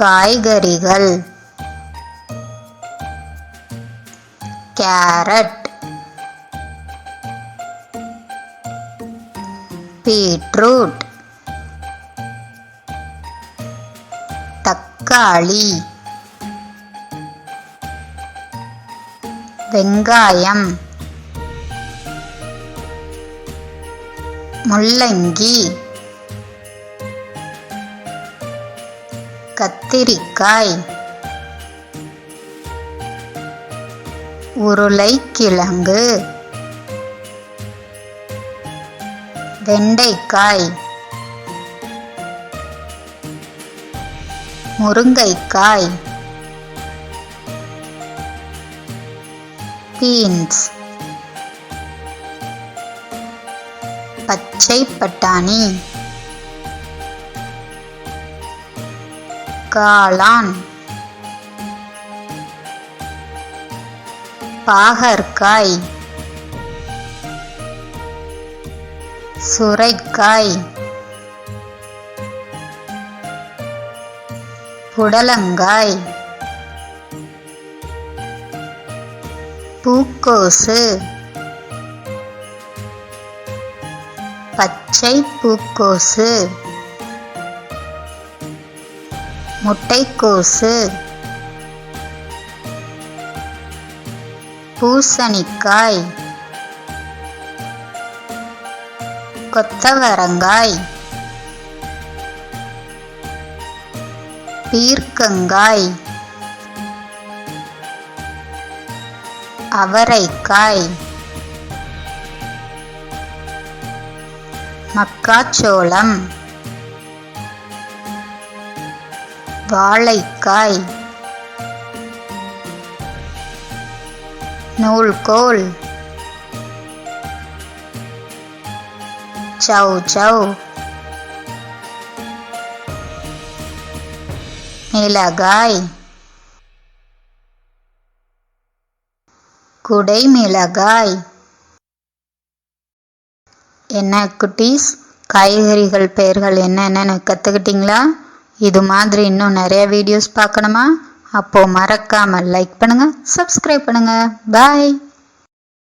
காய்கறிகள் carrot, beetroot, தக்காளி, வெங்காயம், முள்ளங்கி, கத்திரிக்காய், உருளைக்கிழங்கு, வெண்டைக்காய், முருங்கைக்காய், பீன்ஸ், பச்சை பட்டாணி, காளான், பாகற்காய், சுரைக்காய், புடலங்காய், பூக்கோசு, பச்சை பூக்கோசு, முட்டைக்கோசு, பூசணிக்காய், கொத்தவரங்காய், பீர்க்கங்காய், அவரைக்காய், மக்காச்சோளம், வாழைக்காய், நூல்கோல், சௌசௌ, மிளகாய், குடைமிளகாய். என்ன குட்டீஸ், காய்கறிகள் பெயர்கள் என்னென்னு கற்றுக்கிட்டிங்களா? இது மாதிரி இன்னும் நிறைய வீடியோஸ் பார்க்கணுமா? அப்போது மறக்காமல் லைக் பண்ணுங்கள், சப்ஸ்கிரைப் பண்ணுங்கள். பாய்.